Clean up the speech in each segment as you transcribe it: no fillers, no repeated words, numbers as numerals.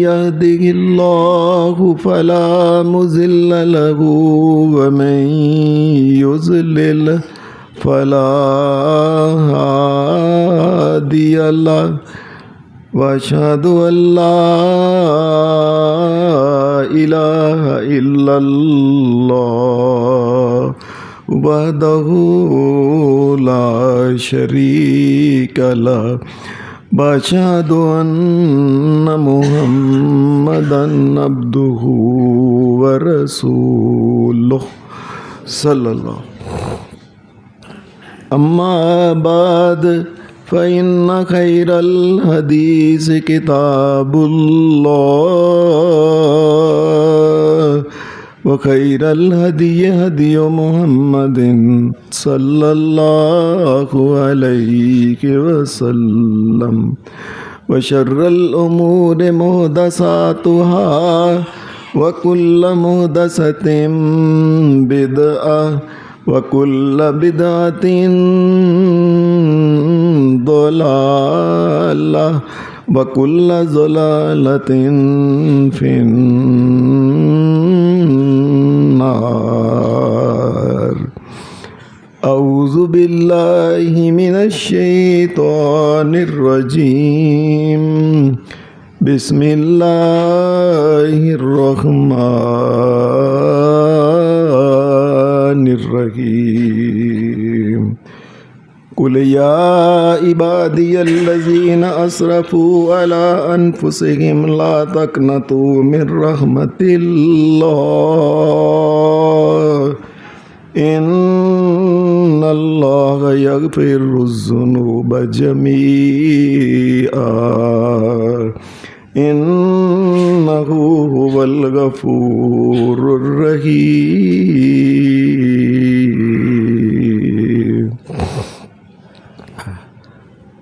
يهده الله فلا مضل له ومن يضلل فلا هادي له وأشهد أن لا إله إلا الله وحده لا شريك له وأشهد أن محمدا عبده ورسوله صلى الله. أما بعد فإن خير الحديث كتاب الله وخير الهدي هدي محمد صلى الله عليه وسلم وشر الأمور محدثاتها وكل محدثة بدعة وكل بدعة ضلالة وكل ضلالة في النار. أعوذ بالله من الشيطان الرجيم. بسم الله الرحمن الرحيم. قل يا عبادي الذين أسرفوا على أنفسهم لا تقنطوا من رحمة الله إن الله يغفر الذنوب جميعا إنه هو الغفور الرحيم.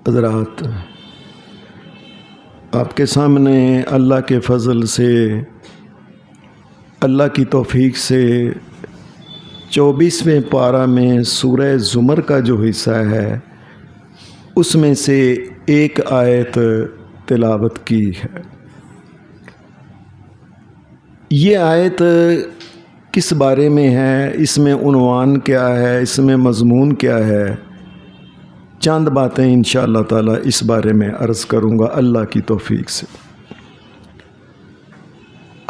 حضرات، آپ کے سامنے اللہ کے فضل سے، اللہ کی توفیق سے 24ویں پارہ میں سورہ زمر کا جو حصہ ہے اس میں سے ایک آیت تلاوت کی ہے. یہ آیت کس بارے میں ہے، اس میں عنوان کیا ہے، اس میں مضمون کیا ہے، چند باتیں انشاءاللہ تعالی اس بارے میں عرض کروں گا اللہ کی توفیق سے.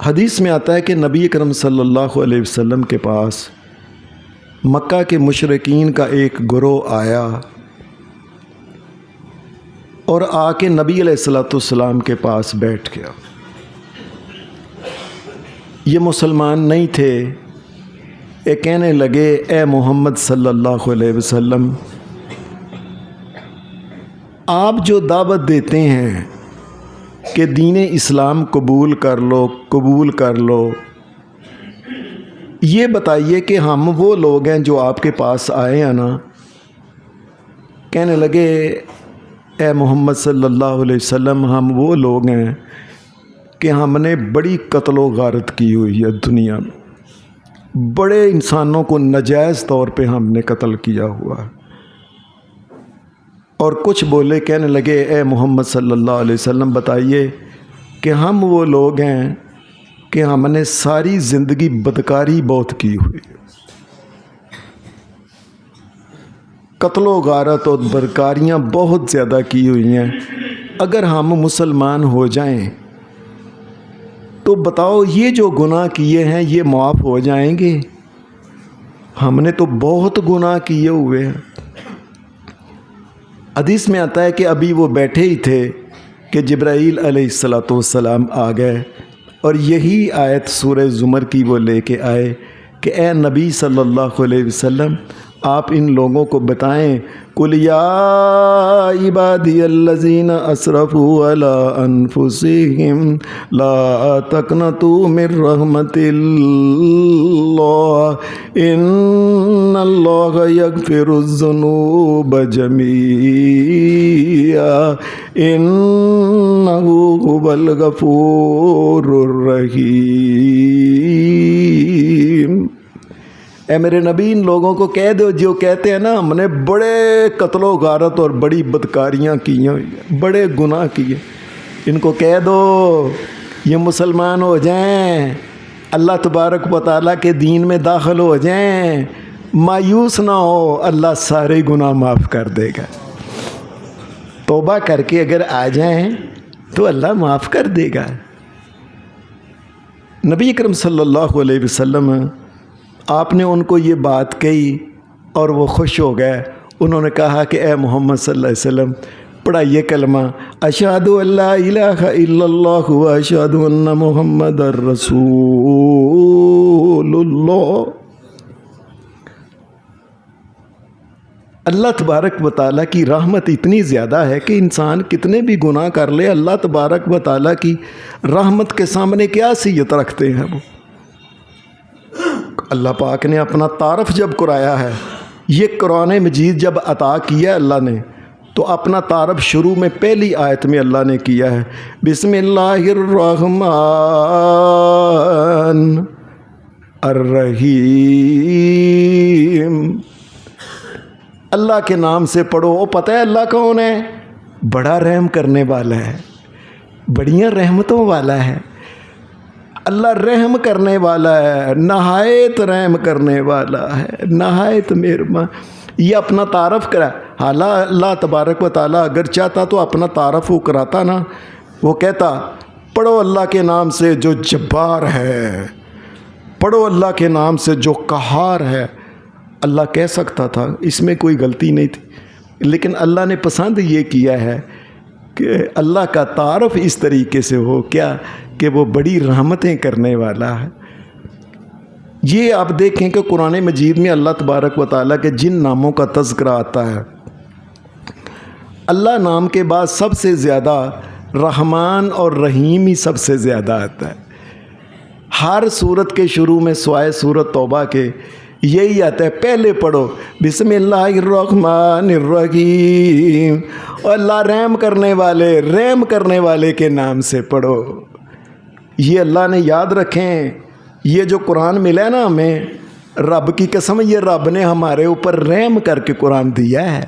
حدیث میں آتا ہے کہ نبی اکرم صلی اللہ علیہ وسلم کے پاس مکہ کے مشرکین کا ایک گروہ آیا اور آ کے نبی علیہ السلام کے پاس بیٹھ گیا. یہ مسلمان نہیں تھے. یہ کہنے لگے اے محمد صلی اللہ علیہ وسلم، آپ جو دعوت دیتے ہیں کہ دین اسلام قبول کر لو، یہ بتائیے کہ ہم وہ لوگ ہیں جو آپ کے پاس آئے ہیں نا؟ کہنے لگے اے محمد صلی اللہ علیہ وسلم، ہم وہ لوگ ہیں کہ ہم نے بڑی قتل و غارت کی ہوئی ہے دنیا میں، بڑے انسانوں کو ناجائز طور پہ ہم نے قتل کیا ہوا ہے. اور کچھ بولے، کہنے لگے اے محمد صلی اللہ علیہ وسلم بتائیے کہ ہم وہ لوگ ہیں کہ ہم نے ساری زندگی بدکاری بہت کی ہوئی ہے، قتل و غارت اور بدکاریاں بہت زیادہ کی ہوئی ہیں. اگر ہم مسلمان ہو جائیں تو بتاؤ یہ جو گناہ کیے ہیں یہ معاف ہو جائیں گے؟ ہم نے تو بہت گناہ کیے ہوئے ہیں. حدیث میں آتا ہے کہ ابھی وہ بیٹھے ہی تھے کہ جبرائیل علیہ السلام آ گئے اور یہی آیت سورہ زمر کی وہ لے کے آئے کہ اے نبی صلی اللہ علیہ وسلم، آپ ان لوگوں کو بتائیں قُلْ يَا عِبَادِيَ الَّذِينَ أَسْرَفُوا عَلَىٰ أَنفُسِهِمْ لَا تَقْنَطُوا مِن رَحْمَةِ اللَّهِ إِنَّ اللَّهَ يَغْفِرُ الذُّنُوبَ جَمِيعًا إِنَّهُ هُوَ الْغَفُورُ الرَّحِيمُ. اے میرے نبی، ان لوگوں کو کہہ دو جو کہتے ہیں نا ہم نے بڑے قتل و غارت اور بڑی بدکاریاں کی ہیں، بڑے گناہ کیے، ان کو کہہ دو یہ مسلمان ہو جائیں، اللہ تبارک و تعالیٰ کے دین میں داخل ہو جائیں، مایوس نہ ہو، اللہ سارے گناہ معاف کر دے گا۔ توبہ کر کے اگر آ جائیں تو اللہ معاف کر دے گا۔ نبی اکرم صلی اللہ علیہ وسلم آپ نے ان کو یہ بات کہی اور وہ خوش ہو گئے۔ انہوں نے کہا کہ اے محمد صلی اللہ علیہ وسلم پڑھائیے کلمہ اشہد ان لا الہ الا اللہ و اشہد ان محمد رسول اللہ۔ اللہ تبارک و تعالیٰ کی رحمت اتنی زیادہ ہے کہ انسان کتنے بھی گناہ کر لے، اللہ تبارک و تعالیٰ کی رحمت کے سامنے کیا حیثیت رکھتے ہیں وہ۔ اللہ پاک نے اپنا تعارف جب کرایا ہے، یہ قرآن مجید جب عطا کیا اللہ نے، تو اپنا تعارف شروع میں پہلی آیت میں اللہ نے کیا ہے، بسم اللہ الرحمن الرحیم۔ اللہ کے نام سے پڑھو۔ وہ پتہ ہے اللہ کون ہے؟ بڑا رحم کرنے والا ہے، بڑیاں رحمتوں والا ہے۔ اللہ رحم کرنے والا ہے، نہایت رحم کرنے والا ہے، نہایت مہربان۔ یہ اپنا تعارف کرا۔ حالانکہ اللہ تبارک و تعالیٰ اگر چاہتا تو اپنا تعارف وہ کراتا نا، وہ کہتا پڑھو اللہ کے نام سے جو جبار ہے، پڑھو اللہ کے نام سے جو قہار ہے۔ اللہ کہہ سکتا تھا، اس میں کوئی غلطی نہیں تھی، لیکن اللہ نے پسند یہ کیا ہے کہ اللہ کا تعارف اس طریقے سے ہو کیا کہ وہ بڑی رحمتیں کرنے والا ہے۔ یہ آپ دیکھیں کہ قرآن مجید میں اللہ تبارک و تعالیٰ کے جن ناموں کا تذکرہ آتا ہے، اللہ نام کے بعد سب سے زیادہ رحمان اور رحیم ہی سب سے زیادہ آتا ہے۔ ہر صورت کے شروع میں سوائے صورت توبہ کے یہی آتا ہے، پہلے پڑھو بسم اللہ الرحمن الرحیم، اور اللہ رحم کرنے والے کے نام سے پڑھو۔ یہ اللہ نے یاد رکھیں، یہ جو قرآن ملا ہے نا ہمیں، رب کی قسم یہ رب نے ہمارے اوپر رحم کر کے قرآن دیا ہے،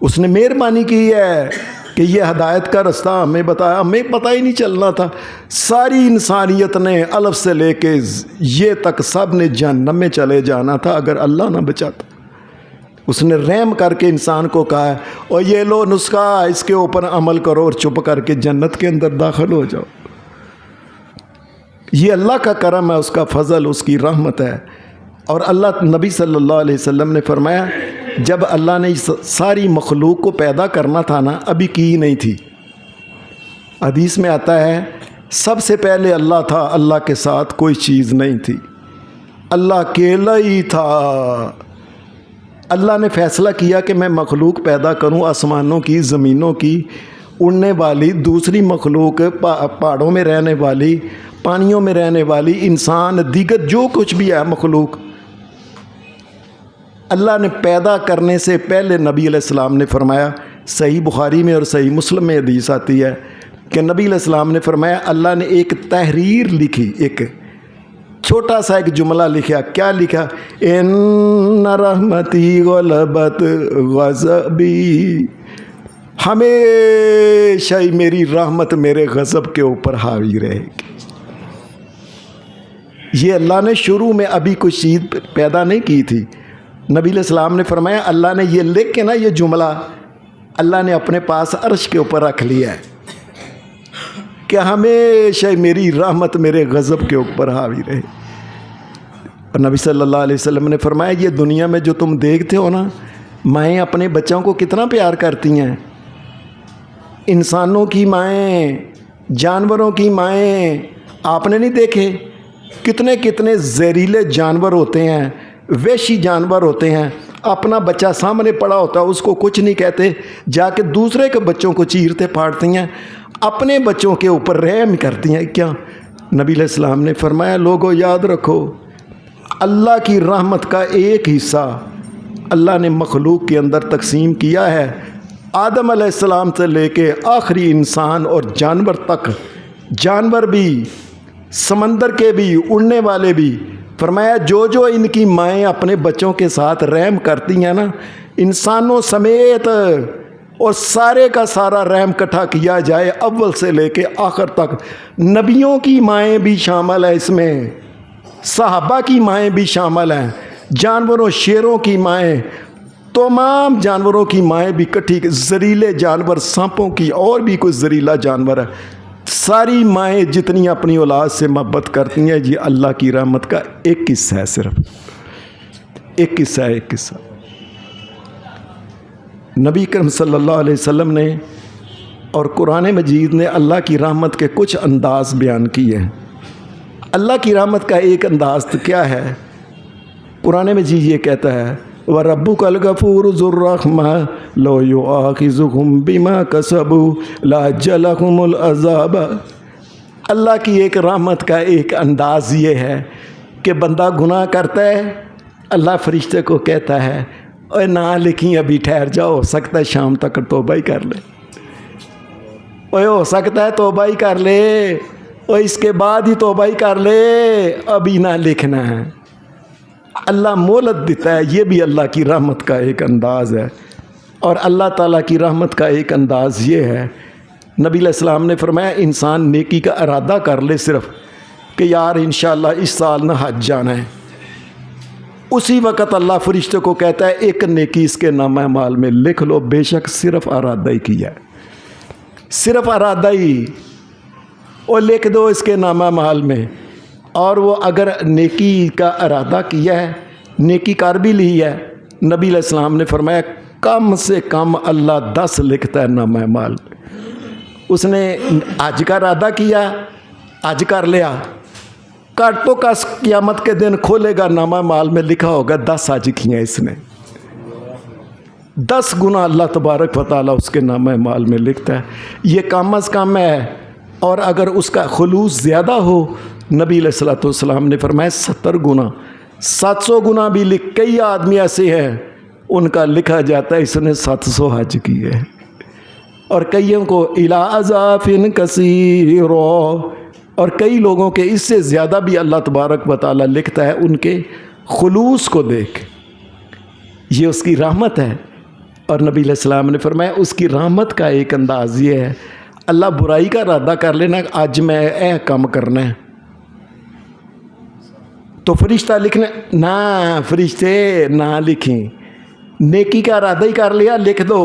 اس نے مہربانی کی ہے کہ یہ ہدایت کا رستہ ہمیں بتایا، ہمیں پتہ ہی نہیں چلنا تھا۔ ساری انسانیت نے الف سے لے کے یہ تک سب نے جہنم میں چلے جانا تھا اگر اللہ نہ بچاتا۔ اس نے رحم کر کے انسان کو کہا ہے اور یہ لو نسخہ، اس کے اوپر عمل کرو اور چپ کر کے جنت کے اندر داخل ہو جاؤ۔ یہ اللہ کا کرم ہے، اس کا فضل، اس کی رحمت ہے۔ اور اللہ نبی صلی اللہ علیہ وسلم نے فرمایا جب اللہ نے ساری مخلوق کو پیدا کرنا تھا نا، ابھی کی ہی نہیں تھی۔ حدیث میں آتا ہے سب سے پہلے اللہ تھا، اللہ کے ساتھ کوئی چیز نہیں تھی، اللہ اکیلا ہی تھا۔ اللہ نے فیصلہ کیا کہ میں مخلوق پیدا کروں، آسمانوں کی، زمینوں کی، اڑنے والی، دوسری مخلوق، پہاڑوں میں رہنے والی، پانیوں میں رہنے والی، انسان، دیگر جو کچھ بھی ہے مخلوق۔ اللہ نے پیدا کرنے سے پہلے نبی علیہ السلام نے فرمایا، صحیح بخاری میں اور صحیح مسلم میں حدیث آتی ہے کہ نبی علیہ السلام نے فرمایا اللہ نے ایک تحریر لکھی، ایک چھوٹا سا ایک جملہ لکھا۔ کیا لکھا؟ ان رحمتی غلبت غضبی، ہمیشہ ہی میری رحمت میرے غضب کے اوپر حاوی رہے گی۔ یہ اللہ نے شروع میں ابھی کوئی چیز پیدا نہیں کی تھی۔ نبی علیہ السلام نے فرمایا اللہ نے یہ لکھ کے نا، یہ جملہ اللہ نے اپنے پاس عرش کے اوپر رکھ لیا ہے کہ ہمیشہ میری رحمت میرے غضب کے اوپر حاوی رہے۔ اور نبی صلی اللہ علیہ وسلم نے فرمایا یہ دنیا میں جو تم دیکھتے ہو نا، مائیں اپنے بچوں کو کتنا پیار کرتی ہیں، انسانوں کی مائیں، جانوروں کی مائیں، آپ نے نہیں دیکھے کتنے کتنے زہریلے جانور ہوتے ہیں، وحشی جانور ہوتے ہیں، اپنا بچہ سامنے پڑا ہوتا ہے اس کو کچھ نہیں کہتے، جا کے دوسرے کے بچوں کو چیرتے پھاڑتی ہیں، اپنے بچوں کے اوپر رحم کرتی ہیں۔ کیا نبی علیہ السلام نے فرمایا لوگوں یاد رکھو، اللہ کی رحمت کا ایک حصہ اللہ نے مخلوق کے اندر تقسیم کیا ہے، آدم علیہ السلام سے لے کے آخری انسان اور جانور تک، جانور بھی، سمندر کے بھی، اڑنے والے بھی۔ فرمایا جو جو ان کی مائیں اپنے بچوں کے ساتھ رحم کرتی ہیں نا، انسانوں سمیت اور سارے کا سارا رحم اکٹھا کیا جائے اول سے لے کے آخر تک، نبیوں کی مائیں بھی شامل ہیں اس میں، صحابہ کی مائیں بھی شامل ہیں، جانوروں شیروں کی مائیں، تمام جانوروں کی مائیں بھی اکٹھی، زہریلے جانور سانپوں کی اور بھی کوئی زہریلا جانور ہے، ساری مائیں جتنی اپنی اولاد سے محبت کرتی ہیں، یہ اللہ کی رحمت کا ایک قصہ ہے، صرف ایک قصہ ہے، ایک قصہ۔ نبی کرم صلی اللہ علیہ وسلم نے اور قرآن مجید نے اللہ کی رحمت کے کچھ انداز بیان کیے ہیں۔ اللہ کی رحمت کا ایک انداز تو کیا ہے؟ قرآن مجید یہ کہتا ہے وَرَبُّكَ الْغَفُورُ ذُو الرَّحْمَةِ لَوْ يُؤَاخِذُهُم بِمَا كَسَبُوا لَعَجَّلَ لَهُمُ الْعَذَابَ۔ اللہ کی ایک رحمت کا ایک انداز یہ ہے کہ بندہ گناہ کرتا ہے، اللہ فرشتے کو کہتا ہے اے نہ لکھیں، ابھی ٹھہر جاؤ، ہو سکتا ہے شام تک توبہ ہی کر لے، اوے ہو سکتا ہے توبہ ہی کر لے، اور اس کے بعد ہی توبہ ہی کر لے، ابھی نہ لکھنا ہے۔ اللہ مہلت دیتا ہے، یہ بھی اللہ کی رحمت کا ایک انداز ہے۔ اور اللہ تعالیٰ کی رحمت کا ایک انداز یہ ہے، نبی علیہ السلام نے فرمایا انسان نیکی کا ارادہ کر لے صرف کہ یار انشاءاللہ اس سال نہ حج جانا ہے، اسی وقت اللہ فرشتے کو کہتا ہے ایک نیکی اس کے نامہ اعمال میں لکھ لو، بے شک صرف ارادہ ہی کیا ہے، صرف ارادہ ہی، اور لکھ دو اس کے نامہ اعمال میں۔ اور وہ اگر نیکی کا ارادہ کیا ہے، نیکی کر بھی لی ہے، نبی علیہ السلام نے فرمایا کم سے کم اللہ 10 لکھتا ہے نامہ اعمال۔ اس نے حج کا ارادہ کیا، حج کر لیا، کٹ تو کس قیامت کے دن کھولے گا نامہ اعمال میں لکھا ہوگا 10 حج کیے ہیں اس نے، 10 گنا اللہ تبارک و تعالیٰ اس کے نامہ اعمال میں لکھتا ہے۔ یہ کم از کم ہے، اور اگر اس کا خلوص زیادہ ہو، نبی علیہ السلام نے فرمایا 70 گنا، 700 گنا بھی لکھ، کئی آدمی ایسے ہیں ان کا لکھا جاتا ہے اس نے 700 حج کیے ہیں، اور کئیوں کو الی اضعاف کثیر، اور کئی لوگوں کے اس سے زیادہ بھی اللہ تبارک و تعالیٰ لکھتا ہے ان کے خلوص کو دیکھ۔ یہ اس کی رحمت ہے۔ اور نبی علیہ السلام نے فرمایا اس کی رحمت کا ایک انداز یہ ہے، اللہ برائی کا ارادہ کر لینا آج میں اے کام کرنا ہے، تو فرشتہ لکھنا نہ، فرشتے نہ لکھیں، نیکی کا ارادہ ہی کر لیا لکھ دو،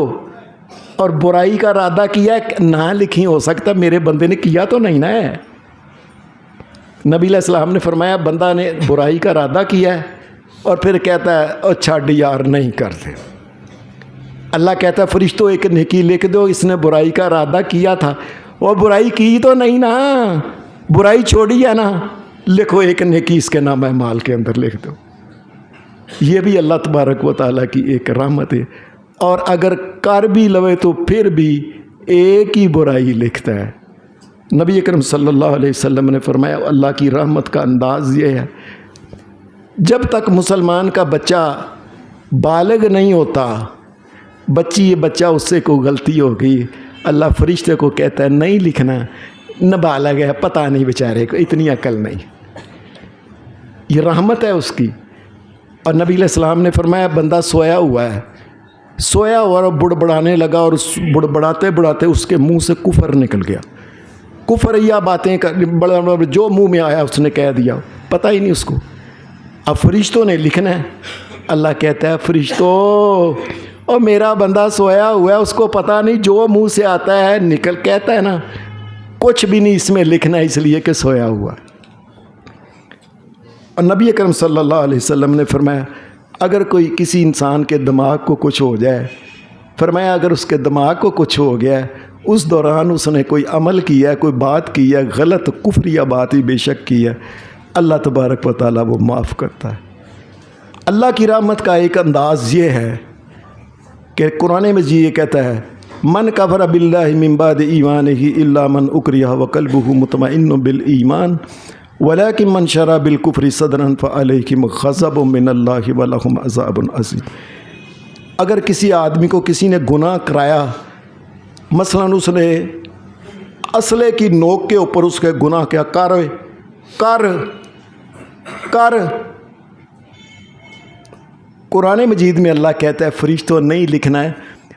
اور برائی کا ارادہ کیا نہ لکھیں، ہو سکتا میرے بندے نے کیا تو نہیں نا ہے۔ نبی علیہ السلام نے فرمایا بندہ نے برائی کا ارادہ کیا ہے اور پھر کہتا ہے او چھڈ یار نہیں کرتے، اللہ کہتا ہے فرشتوں ایک نیکی لکھ دو، اس نے برائی کا ارادہ کیا تھا، وہ برائی کی تو نہیں نا، برائی چھوڑی ہے نا، لکھو ایک نیکی اس کے نامہ اعمال کے اندر لکھ دو۔ یہ بھی اللہ تبارک و تعالیٰ کی ایک رحمت ہے۔ اور اگر کر بھی لوے تو پھر بھی ایک ہی برائی لکھتا ہے۔ نبی اکرم صلی اللہ علیہ وسلم نے فرمایا اللہ کی رحمت کا انداز یہ ہے، جب تک مسلمان کا بچہ بالغ نہیں ہوتا، بچہ اس سے کوئی غلطی ہو گئی، اللہ فرشتے کو کہتا ہے نہیں لکھنا، نابالغ ہے، پتہ نہیں بیچارے کو، اتنی عقل نہیں، یہ رحمت ہے اس کی۔ اور نبی علیہ السلام نے فرمایا بندہ سویا ہوا ہے، سویا ہوا اور بڑبڑانے لگا، اور بڑبڑاتے بڑھاتے اس کے منہ سے کفر نکل گیا، کفریہ باتیں جو منہ میں آیا اس نے کہہ دیا، پتہ ہی نہیں اس کو۔ اب فرشتوں نے لکھنا ہے، اللہ کہتا ہے فرشتوں اور میرا بندہ سویا ہوا ہے، اس کو پتہ نہیں، جو منہ سے آتا ہے نکل، کہتا ہے نا کچھ بھی نہیں اس میں لکھنا ہے، اس لیے کہ سویا ہوا۔ اور نبی اکرم صلی اللہ علیہ وسلم نے فرمایا اگر کوئی کسی انسان کے دماغ کو کچھ ہو جائے، فرمایا اگر اس کے دماغ کو کچھ ہو گیا اس دوران اس نے کوئی عمل کیا ہے، کوئی بات کی ہے، غلط کفریہ بات ہی بے شک کی ہے، اللہ تبارک و تعالیٰ وہ معاف کرتا ہے۔ اللہ کی رحمت کا ایک انداز یہ ہے کہ قرآن مجید یہ کہتا ہے من کفر باللہ من بعد ایمانہ الا من اکرہ وقلبہ مطمئن بالایمان ولکن من شرح بالکفر صدرا فعلیہم غضب من اللہ ولہم عذاب عظیم۔ اگر کسی آدمی کو کسی نے گناہ کرایا، مثلا اس نے اسلحے کی نوک کے اوپر اس کے گناہ کیا، کر قرآن مجید میں اللہ کہتا ہے فرشتوں نہیں لکھنا ہے،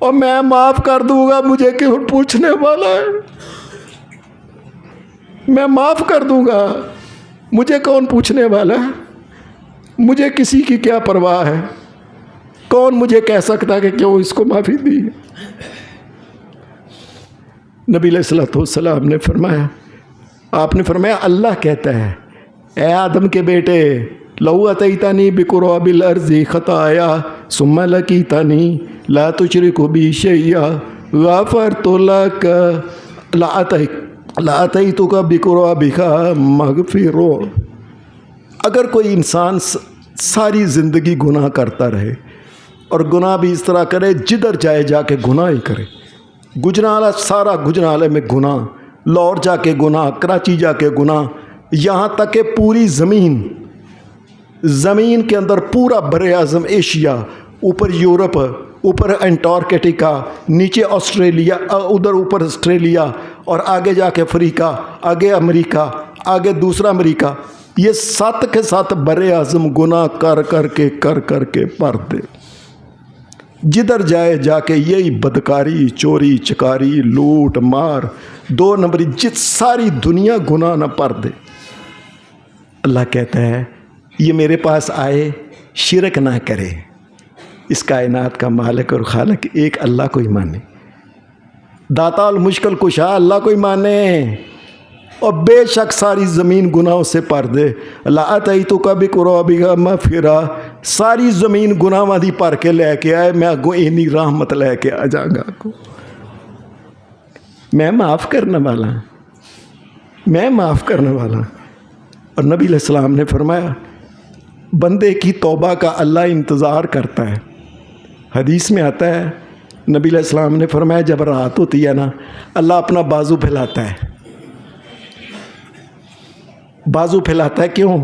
اور میں معاف کر دوں گا، مجھے کیوں پوچھنے والا ہے؟ میں معاف کر دوں گا، مجھے کون پوچھنے والا ہے؟ مجھے کسی کی کیا پرواہ ہے؟ کون مجھے کہہ سکتا کہ کیوں اس کو معافی دی؟ نبی علیہ الصلوۃ والسلام نے فرمایا، آپ نے فرمایا اللہ کہتا ہے اے آدم کے بیٹے، لو اتیتنی بقراب الارض خطایا ثم لقیتنی لا تشرک بی شیئا غفرت لک لاتیتک بقرابها مغفرا۔ اگر کوئی انسان ساری زندگی گناہ کرتا رہے، اور گناہ بھی اس طرح کرے جدھر جائے جا کے گناہ ہی کرے، گجرالہ سارا گجرالہ میں گناہ، لاہور جا کے گناہ، کراچی جا کے گناہ، یہاں تک کہ پوری زمین کے اندر پورا بر اعظم ایشیا، اوپر یورپ، اوپر انٹارکٹیکا، نیچے آسٹریلیا، ادھر اوپر آسٹریلیا، اور آگے جا کے افریقہ، آگے امریکہ، آگے دوسرا امریکہ، یہ 7 کے 7 بر اعظم گناہ کر کر کے پر دے۔ جدھر جائے جا کے یہی بدکاری، چوری چکاری، لوٹ مار، 2 نمبری، ساری دنیا گناہ نہ پر دے۔ اللہ کہتا ہے یہ میرے پاس آئے، شرک نہ کرے، اس کائنات کا مالک اور خالق ایک اللہ کو ہی مانے، داتا المشکل کشا اللہ کو ہی مانے، اور بے شک ساری زمین گناہوں سے پر دے۔ لاتیتک بقرابها مغفرا، ساری زمین گناہ دی پر کے لے کے آئے، میں اگوں اینی رحمت لے کے آ جاؤں گا، میں معاف کرنے والا، میں معاف کرنے والا۔ اور نبی علیہ السلام نے فرمایا بندے کی توبہ کا اللہ انتظار کرتا ہے۔ حدیث میں آتا ہے نبی علیہ السلام نے فرمایا جب رات ہوتی ہے نا، اللہ اپنا بازو پھیلاتا ہے، بازو پھیلاتا ہے، کیوں؟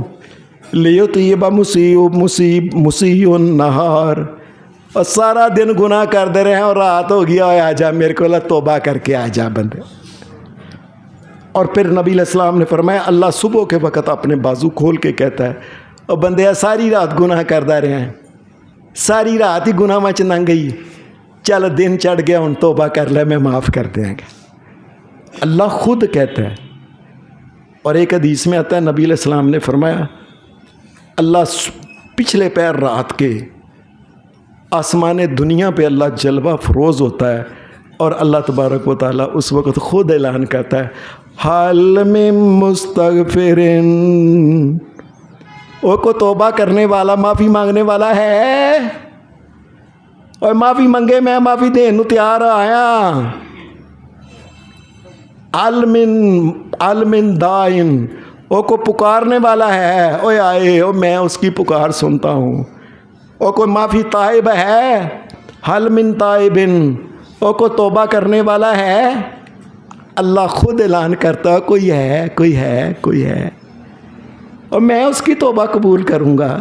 لیطیب مسیء النہار، اور سارا دن گناہ کر دے رہے ہیں اور رات ہو گیا، آ جا میرے کو اللہ توبہ کر کے آ جا بندے۔ اور پھر نبی علیہ السلام نے فرمایا اللہ صبح کے وقت اپنے بازو کھول کے کہتا ہے اور بندے ساری رات گناہ کردہ رہے ہیں، ساری رات ہی گناہ میں لنگ گئی، چل دن چڑھ گیا، ہن توبہ کر لے، میں معاف کر دیں گے، اللہ خود کہتا ہے۔ اور ایک حدیث میں آتا ہے نبی علیہ السلام نے فرمایا اللہ پچھلے پیر رات کے آسمان دنیا پہ اللہ جلوہ فروز ہوتا ہے، اور اللہ تبارک و تعالیٰ اس وقت خود اعلان کرتا ہے حال میں مستغفرن، وہ کو توبہ کرنے والا، معافی مانگنے والا ہے؟ اور معافی منگے میں معافی دین تیار آیا۔ علمن دائن، وہ کو پکارنے والا ہے، اوے آئے، او میں اس کی پکار سنتا ہوں۔ او کوئی معافی طائب ہے، حل من طائبن، او کو توبہ کرنے والا ہے؟ اللہ خود اعلان کرتا ہے کوئی ہے، کوئی ہے، کوئی ہے، اور میں اس کی توبہ قبول کروں گا،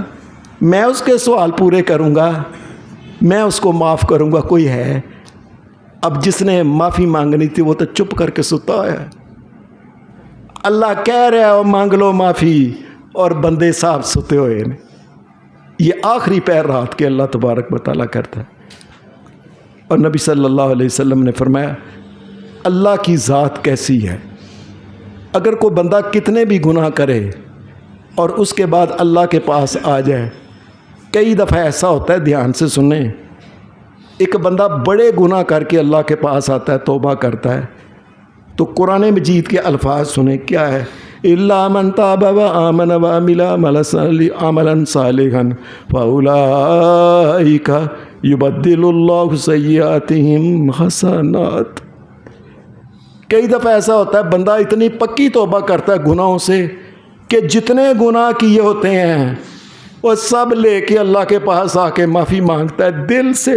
میں اس کے سوال پورے کروں گا، میں اس کو معاف کروں گا، کوئی ہے۔ اب جس نے معافی مانگنی تھی وہ تو چپ کر کے ستا ہے، اللہ کہہ رہا ہے مانگ لو معافی، اور بندے صاحب ستے ہوئے ہیں۔ یہ آخری پیر رات کے اللہ تبارک و تعالیٰ کرتا ہے۔ اور نبی صلی اللہ علیہ وسلم نے فرمایا اللہ کی ذات کیسی ہے، اگر کوئی بندہ کتنے بھی گناہ کرے اور اس کے بعد اللہ کے پاس آ جائے، کئی دفعہ ایسا ہوتا ہے، دھیان سے سنیں، ایک بندہ بڑے گناہ کر کے اللہ کے پاس آتا ہے، توبہ کرتا ہے، تو قرآن مجید کے الفاظ سنیں کیا ہے، الا من تاب وآمن وعمل عملا صالحا فاولئک یبدل اللہ سیئاتہم حسنات۔ کئی دفعہ ایسا ہوتا ہے بندہ اتنی پکی توبہ کرتا ہے گناہوں سے کہ جتنے گناہ کیے ہوتے ہیں وہ سب لے کے اللہ کے پاس آ کے معافی مانگتا ہے، دل سے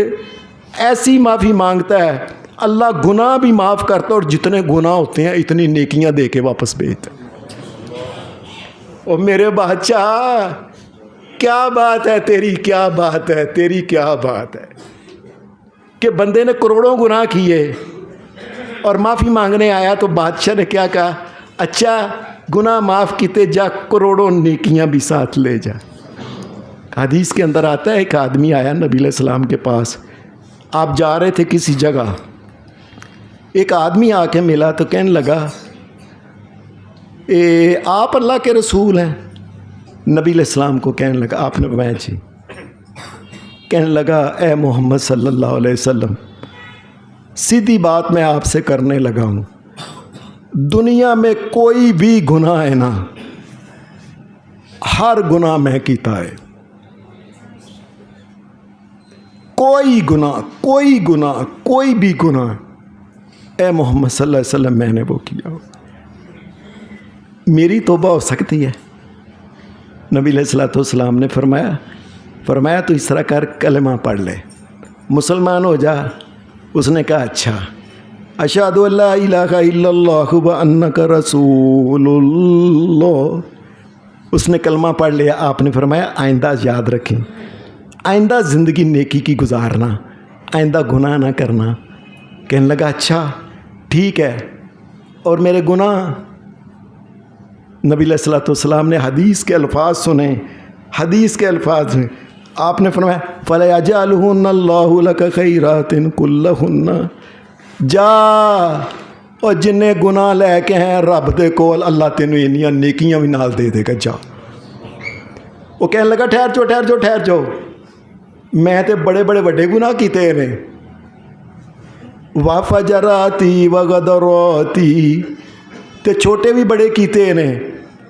ایسی معافی مانگتا ہے، اللہ گناہ بھی معاف کرتا ہے، اور جتنے گناہ ہوتے ہیں اتنی نیکیاں دے کے واپس بھیجتا ہے۔ اور میرے بادشاہ کیا بات ہے تیری، کیا بات ہے تیری، کیا بات ہے کہ بندے نے کروڑوں گناہ کیے اور معافی مانگنے آیا تو بادشاہ نے کیا کہا، اچھا گناہ معاف کیتے جا، کروڑوں نیکیاں بھی ساتھ لے جا۔ حدیث کے اندر آتا ہے ایک آدمی آیا نبی علیہ السلام کے پاس، آپ جا رہے تھے کسی جگہ، ایک آدمی آ کے ملا تو کہنے لگا آپ اللہ کے رسول ہیں؟ نبی علیہ السلام کو کہنے لگا، آپ نے فرمایا جی۔ کہنے لگا اے محمد صلی اللہ علیہ وسلم، سیدھی بات میں آپ سے کرنے لگا ہوں، دنیا میں کوئی بھی گناہ ہے نا، ہر گناہ میں کیتا ہے، کوئی بھی گناہ اے محمد صلی اللہ علیہ وسلم میں نے وہ کیا ہو، میری توبہ ہو سکتی ہے؟ نبی علیہ الصلوۃ والسلام نے فرمایا تو اس طرح کر، کلمہ پڑھ لے، مسلمان ہو جا۔ اس نے کہا اچھا، اشہد ان لا الہ الا اللہ وانک رسول اللہ۔ اس نے کلمہ پڑھ لیا۔ آپ نے فرمایا آئندہ یاد رکھیں، آئندہ زندگی نیکی کی گزارنا، آئندہ گناہ نہ کرنا۔ کہنے لگا اچھا ٹھیک ہے، اور میرے گناہ؟ نبی علیہ الصلوۃ والسلام نے حدیث کے الفاظ سنے، حدیث کے الفاظ ہیں۔ آپ نے فرمایا فَلَيَجْعَلْهُنَّ اللَّهُ لَكَ خَيْرَاتٍ كُلَّهُنَّ، جا اور جنہیں گناہ لے کے ہیں رب دے کول، اللہ تینوں انیاں نیکیاں بھی نال دے دے گا، جا۔ وہ کہنے لگا ٹھہر جاؤ، میں تے بڑے وڈے گناہ کیتے نے، وَفَجَرَاتِ وَغَدَرَاتِ، تے چھوٹے بھی بڑے کیتے نے،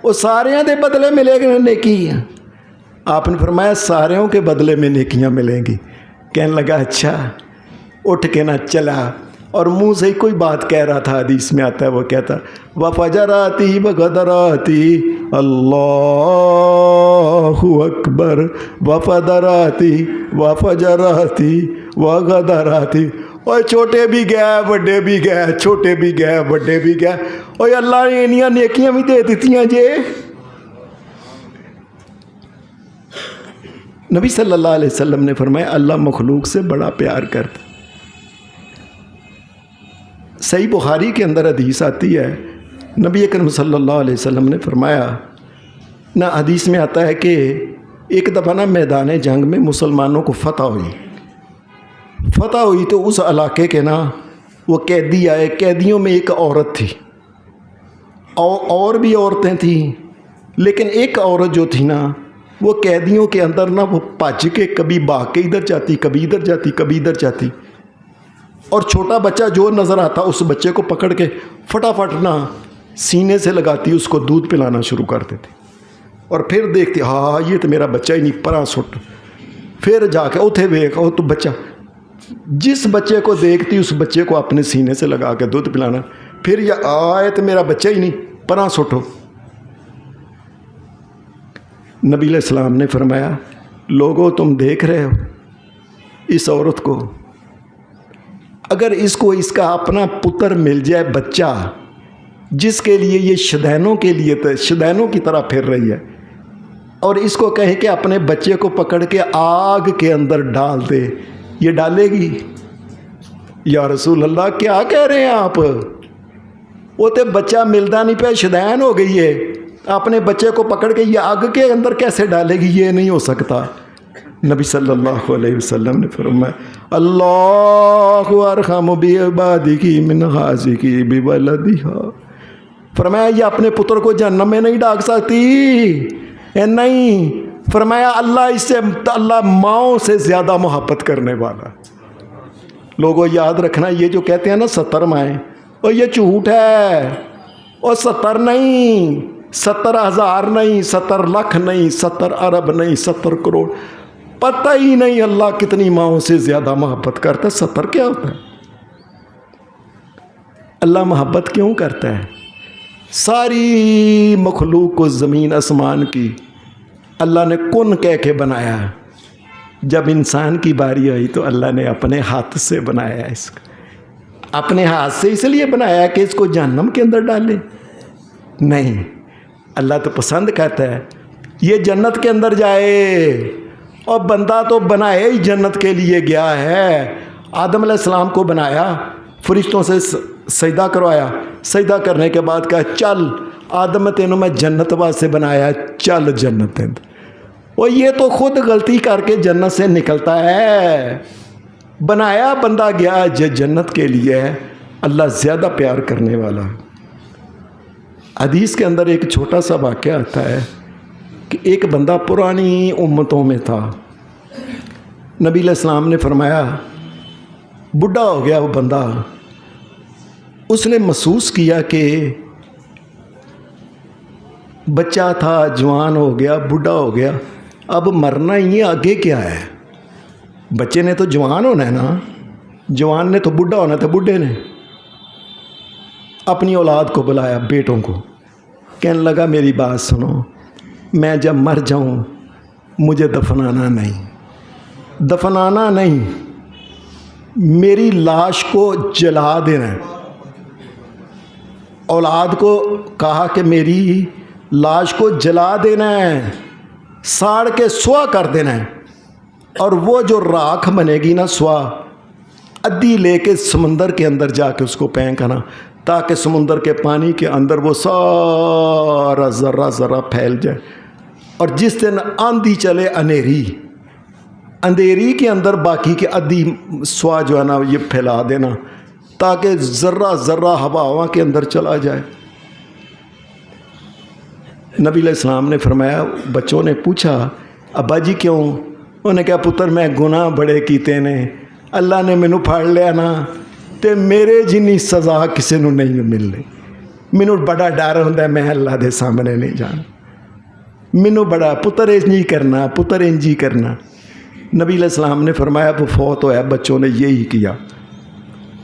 وہ سارے دے بدلے ملے گا نیکی۔ آپ نے فرمایا ساروں کے بدلے میں نیکیاں ملیں گی۔ کہنے لگا اچھا، اٹھ کے نہ چلا، اور منہ سے ہی کوئی بات کہہ رہا تھا، حدیث میں آتا ہے وہ کہتا وَفَجَرَاتِ وَغَدَرَاتِ، اللہ اکبر، وَفَجَرَاتِ وَغَدَرَاتِ، اور چھوٹے بھی گئے بڑے بھی گئے، چھوٹے بھی گئے بڑے بھی گئے، اور اللہ نے انیاں نیکیاں بھی دے دیتیاں جے۔ نبی صلی اللہ علیہ وسلم نے فرمایا اللہ مخلوق سے بڑا پیار کرتا۔ صحیح بخاری کے اندر حدیث آتی ہے، نبی اکرم صلی اللہ علیہ وسلم نے فرمایا نہ، حدیث میں آتا ہے کہ ایک دفعہ نا میدان جنگ میں مسلمانوں کو فتح ہوئی تو اس علاقے کے نا وہ قیدی آئے، قیدیوں میں ایک عورت تھی، اور بھی عورتیں تھیں، لیکن ایک عورت جو تھی نا وہ قیدیوں کے اندر نا وہ بھج کے کبھی بھاگ کے ادھر جاتی، کبھی ادھر جاتی، اور چھوٹا بچہ جو نظر آتا اس بچے کو پکڑ کے فٹافٹ نا سینے سے لگاتی، اس کو دودھ پلانا شروع کر دیتی، اور پھر دیکھتی ہاں یہ تو میرا بچہ ہی نہیں، پرا سٹ، پھر جا کے اتھے ویکھ تو بچہ، جس بچے کو دیکھتی اس بچے کو اپنے سینے سے لگا کے دودھ پلانا، پھر یہ آئے تو میرا بچہ ہی نہیں، پرا سٹو۔ نبی علیہ السلام نے فرمایا لوگوں تم دیکھ رہے ہو اس عورت کو، اگر اس کو اس کا اپنا پتر مل جائے، بچہ جس کے لیے یہ شدینوں کے لیے شدینوں کی طرح پھر رہی ہے، اور اس کو کہے کہ اپنے بچے کو پکڑ کے آگ کے اندر ڈال دے، یہ ڈالے گی؟ یا رسول اللہ کیا کہہ رہے ہیں آپ؟ وہ تو بچہ ملتا نہیں پہ، شدین ہو گئی ہے، اپنے بچے کو پکڑ کے یہ آگ کے اندر کیسے ڈالے گی؟ یہ نہیں ہو سکتا۔ نبی صلی اللہ علیہ وسلم نے فرمایا اللہ ارحم بعبادہ من غازہ بولدہ، فرمایا یہ اپنے پتر کو جہنم میں نہیں ڈال سکتی، نہیں، فرمایا اللہ اس سے، اللہ ماؤں سے زیادہ محبت کرنے والا۔ لوگوں یاد رکھنا، یہ جو کہتے ہیں نا 70 مائیں، اور یہ جھوٹ ہے، اور 70 نہیں، 70,000 نہیں، 70 لاکھ نہیں، 70 ارب نہیں، 70 کروڑ، پتہ ہی نہیں اللہ کتنی ماؤں سے زیادہ محبت کرتا ہے۔ 70 کیا ہوتا ہے؟ اللہ محبت کیوں کرتا ہے؟ ساری مخلوق کو، زمین آسمان کی، اللہ نے کن کہہ کے بنایا، جب انسان کی باری آئی تو اللہ نے اپنے ہاتھ سے بنایا، اس کو اپنے ہاتھ سے اس لیے بنایا کہ اس کو جہنم کے اندر ڈالے؟ نہیں، اللہ تو پسند کرتا ہے یہ جنت کے اندر جائے، اور بندہ تو بنائے ہی جنت کے لیے گیا ہے۔ آدم علیہ السلام کو بنایا، فرشتوں سے سجدہ کروایا، سجدہ کرنے کے بعد کہا چل آدم تینوں میں جنت واسطے بنایا، چل جنت کے اندر، اور یہ تو خود غلطی کر کے جنت سے نکلتا ہے۔ بنایا بندہ گیا جنت کے لیے ہے، اللہ زیادہ پیار کرنے والا۔ حدیث کے اندر ایک چھوٹا سا واقعہ آتا ہے کہ ایک بندہ پرانی امتوں میں تھا، نبی علیہ السلام نے فرمایا بڈھا ہو گیا وہ بندہ، اس نے محسوس کیا کہ بچہ تھا، جوان ہو گیا، بڈھا ہو گیا، اب مرنا ہی ہے، آگے کیا ہے؟ بچے نے تو جوان ہونا ہے نا، جوان نے تو بڈھا ہونا تھا، بڈھے نے اپنی اولاد کو بلایا، بیٹوں کو، کہنے لگا میری بات سنو، میں جب مر جاؤں مجھے دفنانا نہیں، میری لاش کو جلا دینا ہے۔ اولاد کو کہا کہ میری لاش کو جلا دینا ہے، ساڑ کے سوا کر دینا ہے، اور وہ جو راکھ بنے گی نا سوا، ادھی لے کے سمندر کے اندر جا کے اس کو پھینکنا، تاکہ سمندر کے پانی کے اندر وہ سارا ذرہ پھیل جائے، اور جس دن آندھی چلے اندھیری کے اندر باقی کے ادھی سوا جو ہے نا یہ پھیلا دینا، تاکہ ذرہ ہوا کے اندر چلا جائے۔ نبی علیہ السلام نے فرمایا، بچوں نے پوچھا ابا جی کیوں؟ انہوں نے کہا پتر میں گناہ بڑے کیتے نے، اللہ نے مینوں پھڑ لیا نا تے میرے جنی سزا کسی نوں نہیں ملنی، مینوں بڑا ڈر ہوندا ہے میں اللہ دے سامنے نہیں جانا، مینوں بڑا پتر انجی کرنا، پتر انجی کرنا۔ نبی علیہ السلام نے فرمایا وہ فوت ہوا، بچوں نے یہی کیا،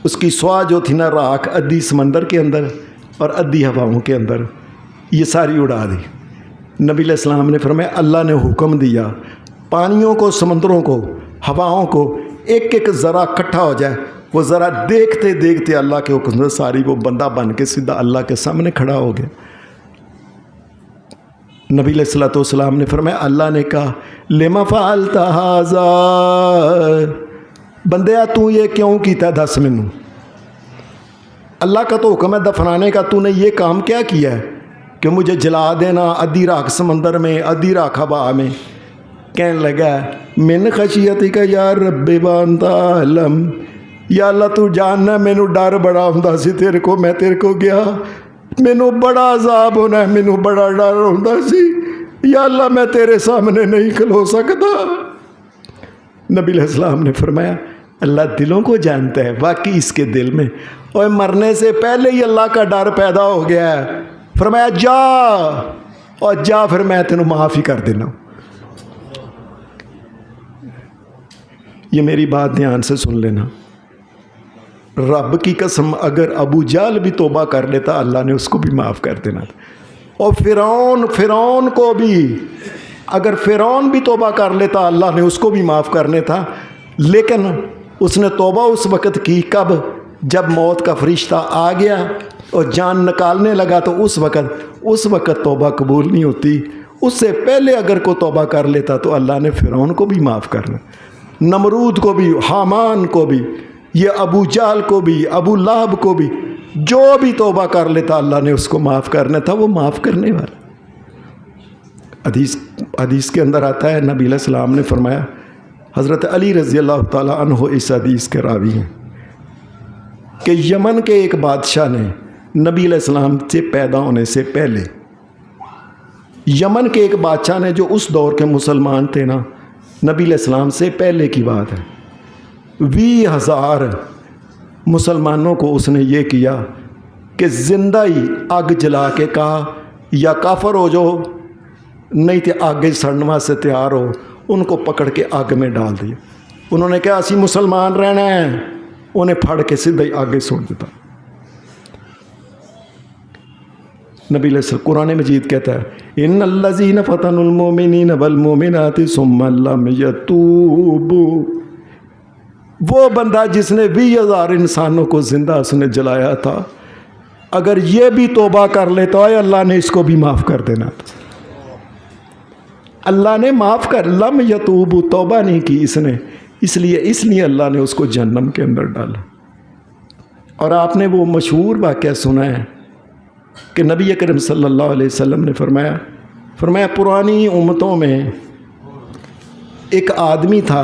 اس کی سوا جو تھی نا راکھ، ادھی سمندر کے اندر اور ادھی ہواؤں کے اندر، یہ ساری اڑا دی۔ نبی علیہ السلام نے فرمایا اللہ نے حکم دیا پانیوں کو، سمندروں کو، ہواؤں کو، ایک ایک ذرا اکٹھا ہو جائے، وہ ذرا دیکھتے دیکھتے اللہ کے حکم سے ساری وہ بندہ بن کے سیدھا اللہ کے سامنے کھڑا ہو گیا۔ نبی علیہ السلام نے فرمایا اللہ نے کہا لما فعلت ھذا، بندیا تو یہ کیوں کیتا، دس مینوں، اللہ کا تو حکم ہے دفنانے کا، تو نے یہ کام کیا کیا ہے کہ مجھے جلا دینا، ادھی راکھ سمندر میں، ادھی راکھ ہوا میں؟ کہنے لگا من خشیتک یا رب وانت اعلم، یا اللہ تو جاننا مینوں ڈر بڑا ہوندا سی تیرے کو، میں تیرے کو گیا مینوں بڑا عذاب ہونا ہے، مینوں بڑا ڈر ہوندا سی، یا اللہ میں تیرے سامنے نہیں کھلو سکتا۔ نبی علیہ السلام نے فرمایا اللہ دلوں کو جانتا ہے، واقعی اس کے دل میں اور مرنے سے پہلے ہی اللہ کا ڈر پیدا ہو گیا ہے۔ فرمایا جا، اور جا پھر میں تینوں معاف ہی کر دینا۔ یہ میری بات دھیان سے سن لینا، رب کی قسم اگر ابو جہل بھی توبہ کر لیتا اللہ نے اس کو بھی معاف کر دینا تھا، اور فرعون کو بھی، اگر فرعون بھی توبہ کر لیتا اللہ نے اس کو بھی معاف کرنے تھا، لیکن اس نے توبہ اس وقت کی کب؟ جب موت کا فرشتہ آ گیا اور جان نکالنے لگا، تو اس وقت توبہ قبول نہیں ہوتی۔ اس سے پہلے اگر کوئی توبہ کر لیتا تو اللہ نے فرعون کو بھی معاف کرنا، نمرود کو بھی، حامان کو بھی، یہ ابو جہل کو بھی، ابو لہب کو بھی، جو بھی توبہ کر لیتا اللہ نے اس کو معاف کرنا تھا، وہ معاف کرنے والا۔ حدیث کے اندر آتا ہے نبی علیہ السلام نے فرمایا، حضرت علی رضی اللہ تعالیٰ عنہ اس حدیث کے راوی ہیں، کہ یمن کے ایک بادشاہ نے نبی علیہ السلام سے پیدا ہونے سے پہلے، یمن کے ایک بادشاہ نے جو اس دور کے مسلمان تھے نا، نبی علیہ السلام سے پہلے کی بات ہے، 20,000 مسلمانوں کو اس نے یہ کیا کہ زندہ ہی آگ جلا کے کہا یا کافر ہو جاؤ، نہیں تو آگے سڑنے واسطے تیار ہو، ان کو پکڑ کے آگ میں ڈال دیا۔ انہوں نے کہا اسی مسلمان رہنا ہے، انہیں پھڑ کے سیدھا ہی آگے سوڑ دیتا۔ نبی علیہ السلام قرآن مجید کہتا ہے ان الذین فتنوا المؤمنین والمؤمنات ثم لم یتوبوا، وہ بندہ جس نے 20,000 انسانوں کو زندہ اس نے جلایا تھا، اگر یہ بھی توبہ کر لیتا ہے اللہ نے اس کو بھی معاف کر دینا تھا۔ اللہ نے معاف کر، لم یتوب، توبہ نہیں کی اس نے، اس لیے اللہ نے اس کو جہنم کے اندر ڈالا۔ اور آپ نے وہ مشہور واقعہ سنا ہے کہ نبی اکرم صلی اللہ علیہ وسلم نے فرمایا پرانی امتوں میں ایک آدمی تھا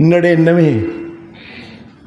99।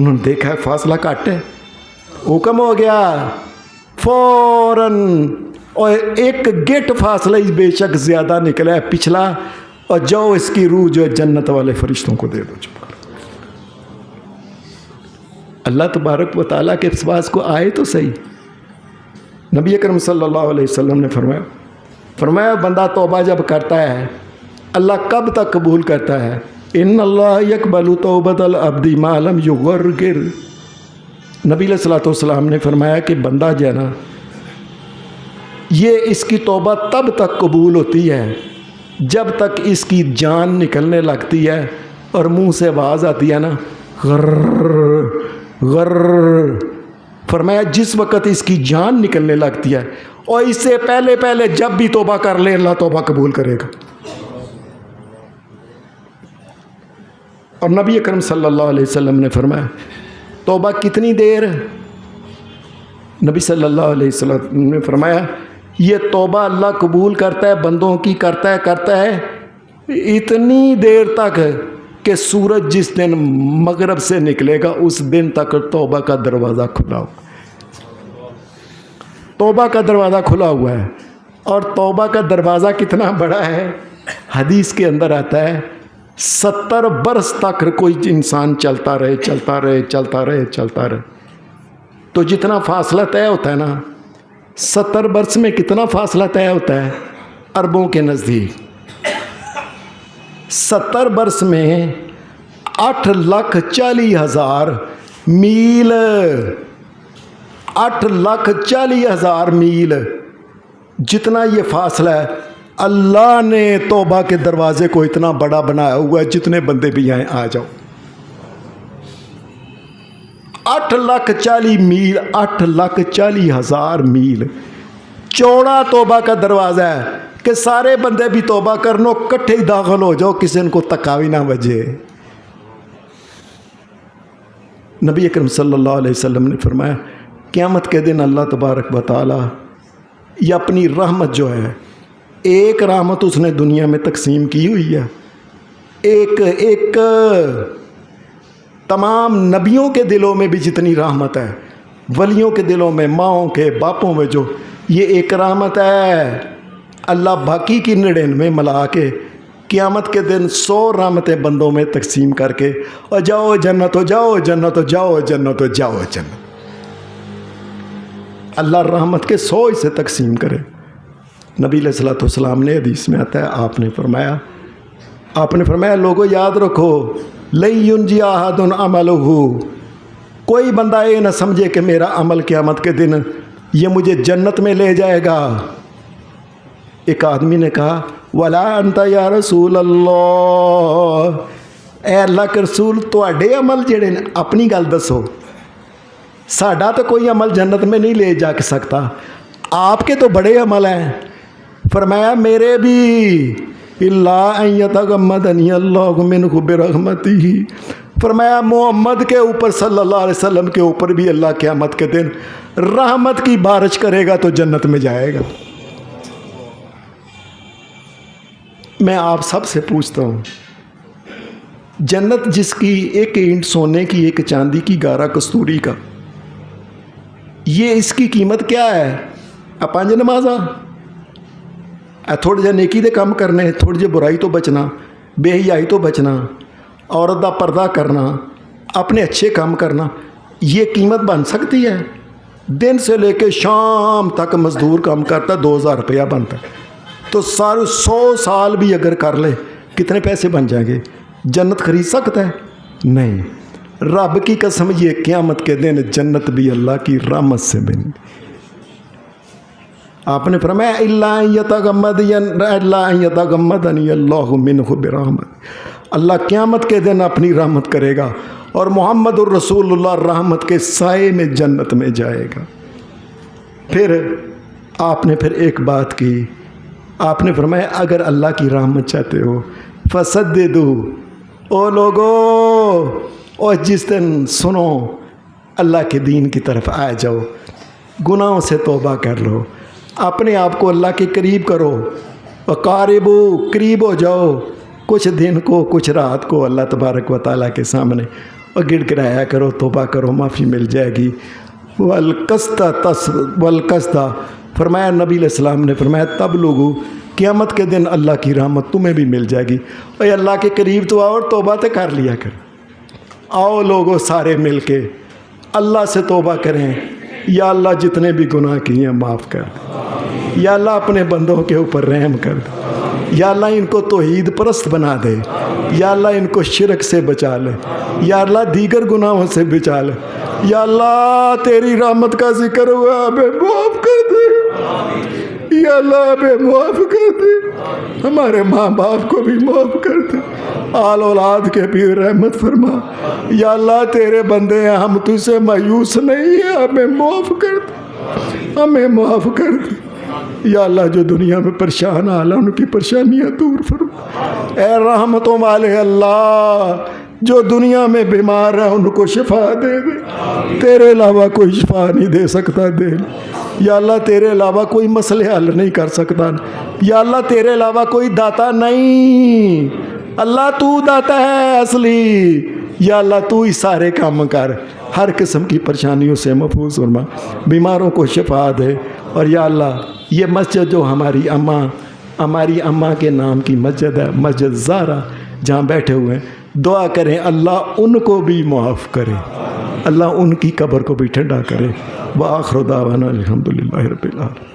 انہوں نے دیکھا ہے فاصلہ کٹ ہے، حکم ہو گیا فوراً، اور ایک گیٹ فاصلہ ہی بے شک زیادہ نکلا ہے پچھلا، اور جاؤ اس کی روح جو ہے جنت والے فرشتوں کو دے دو۔ اللہ تبارک و تعالیٰ کے پاس کو آئے تو صحیح۔ نبی اکرم صلی اللہ علیہ وسلم نے فرمایا بندہ توبہ جب کرتا ہے اللہ کب تک قبول کرتا ہے؟ ان اللہ یقبل توبۃ العبد ما لم یغرغر۔ نبی علیہ الصلوۃ والسلام نے فرمایا کہ بندہ جو ہے نا، یہ اس کی توبہ تب تک قبول ہوتی ہے جب تک اس کی جان نکلنے لگتی ہے اور منہ سے آواز آتی ہے نا غر غر، فرمایا جس وقت اس کی جان نکلنے لگتی ہے، اور اس سے پہلے جب بھی توبہ کر لے اللہ توبہ قبول کرے گا۔ اور نبی اکرم صلی اللہ علیہ وسلم نے فرمایا توبہ کتنی دیر؟ نبی صلی اللہ علیہ وسلم نے فرمایا یہ توبہ اللہ قبول کرتا ہے بندوں کی، کرتا ہے اتنی دیر تک کہ سورج جس دن مغرب سے نکلے گا اس دن تک توبہ کا دروازہ کھلا ہو، توبہ کا دروازہ کھلا ہوا ہے۔ اور توبہ کا دروازہ کتنا بڑا ہے، حدیث کے اندر آتا ہے 70 برس تک کوئی انسان چلتا رہے، تو جتنا فاصلہ طے ہوتا ہے نا، 70 برس میں کتنا فاصلہ طے ہوتا ہے؟ اربوں کے نزدیک 70 برس میں 8,40,000 میل، 8,40,000 میل جتنا یہ فاصلہ ہے، اللہ نے توبہ کے دروازے کو اتنا بڑا بنایا ہوا ہے جتنے بندے بھی آئیں آ جاؤ۔ 8,40,000 میل، 8,40,000 میل چوڑا توبہ کا دروازہ ہے کہ سارے بندے بھی توبہ کرنو کٹھے ہی داخل ہو جاؤ، کسی کو تکاوی نہ بجے۔ نبی اکرم صلی اللہ علیہ وسلم نے فرمایا قیامت کے دن اللہ تبارک و تعالی یہ اپنی رحمت جو ہے، ایک رحمت اس نے دنیا میں تقسیم کی ہوئی ہے، ایک تمام نبیوں کے دلوں میں بھی جتنی رحمت ہے، ولیوں کے دلوں میں، ماؤں کے باپوں میں جو یہ ایک رحمت ہے، اللہ باقی کی 99 ملا کے قیامت کے دن 100 رحمتیں بندوں میں تقسیم کر کے اور جاؤ جنت ہو، جاؤ جنت ہو، جاؤ جنت ہو، جاؤ جنت۔ اللہ رحمت کے 100 اسے تقسیم کرے۔ نبی علیہ الصلوۃ والسلام نے حدیث میں آتا ہے آپ نے فرمایا لوگوں یاد رکھو لن ینجی احد عملہ، کوئی بندہ یہ نہ سمجھے کہ میرا عمل قیامت کے دن یہ مجھے جنت میں لے جائے گا۔ ایک آدمی نے کہا ولا انت یا رسول اللہ، اے اللہ کے رسول تواڈے عمل جڑے نے، اپنی گل دسو، ساڈا تو کوئی عمل جنت میں نہیں لے جا سکتا، آپ کے تو بڑے عمل ہیں۔ فرمایا میرے بھی، الا ان یتغمدنی اللہ منہ برحمتہ، فرمایا محمد کے اوپر صلی اللہ علیہ وسلم کے اوپر بھی اللہ قیامت کے دن رحمت کی بارش کرے گا تو جنت میں جائے گا۔ میں آپ سب سے پوچھتا ہوں، جنت جس کی ایک اینٹ سونے کی، ایک چاندی کی، گارہ کستوری کا، یہ اس کی قیمت کیا ہے؟ پانچ نمازاں، تھوڑے جہے نیکی دے کام کرنے، تھوڑے جہے برائی تو بچنا، بے حیائی تو بچنا، عورت دا پردہ کرنا، اپنے اچھے کام کرنا، یہ قیمت بن سکتی ہے؟ دن سے لے کے شام تک مزدور کام کرتا 2,000 روپیہ بنتا، تو سارے 100 سال بھی اگر کر لے کتنے پیسے بن جائیں گے؟ جنت خرید سکتا ہے؟ نہیں۔ رب کی قسم یہ قیامت کے دن جنت بھی اللہ کی رحمت سے بنی۔ آپ نے فرمایا الا ان یتغمدنی اللہ منہ برحمت، اللہ قیامت کے دن اپنی رحمت کرے گا اور محمد الرسول اللہ رحمت کے سائے میں جنت میں جائے گا۔ پھر آپ نے ایک بات کی، آپ نے فرمایا اگر اللہ کی رحمت چاہتے ہو فسددو، او لوگو، اور جس دن سنو اللہ کے دین کی طرف آ جاؤ، گناہوں سے توبہ کر لو، اپنے آپ کو اللہ کے قریب کرو، وقاربو، قریب ہو جاؤ، کچھ دن کو، کچھ رات کو اللہ تبارک و تعالیٰ کے سامنے، اور گڑ گڑایا کرو، توبہ کرو، معافی مل جائے گی۔ والقصدہ فرمایا نبی علیہ السلام نے فرمایا تب لوگوں قیامت کے دن اللہ کی رحمت تمہیں بھی مل جائے گی۔ اے اللہ کے قریب تو آؤ اور توبہ تو کر لیا کر۔ آؤ لوگوں سارے مل کے اللہ سے توبہ کریں، یا اللہ جتنے بھی گناہ کیے ہیں معاف کر دے، یا اللہ اپنے بندوں کے اوپر رحم کر دے، یا اللہ ان کو توحید پرست بنا دے، یا اللہ ان کو شرک سے بچا لے، یا اللہ دیگر گناہوں سے بچا لے، یا اللہ تیری رحمت کا ذکر ہوا ہمیں معاف کر دے، یا اللہ ہمیں معاف کر دے، ہمارے ماں باپ کو بھی معاف کر دے، آل اولاد کے بھی رحمت فرما، یا اللہ تیرے بندے ہیں، ہم تجھ سے مایوس نہیں ہیں، ہمیں معاف کر دے، ہمیں معاف کر دے، یا اللہ جو دنیا میں پریشان حال ہیں ان کی پریشانیاں دور فرما، اے رحمتوں والے اللہ جو دنیا میں بیمار ہیں ان کو شفا دے دے، تیرے علاوہ کوئی شفا نہیں دے سکتا، دے یا اللہ تیرے علاوہ کوئی مسئلے حل نہیں کر سکتا، یا اللہ تیرے علاوہ کوئی داتا نہیں، اللہ تو داتا ہے اصلی، یا اللہ تو ہی سارے کام کر، ہر قسم کی پریشانیوں سے محفوظ فرما، بیماروں کو شفا دے، اور یا اللہ یہ مسجد جو ہماری اماں کے نام کی مسجد ہے، مسجد زہرا جہاں بیٹھے ہوئے ہیں، دعا کریں اللہ ان کو بھی معاف کرے، اللہ ان کی قبر کو بھی ٹھنڈا کرے۔ وآخر دعوانا الحمدللہ رب العالمین۔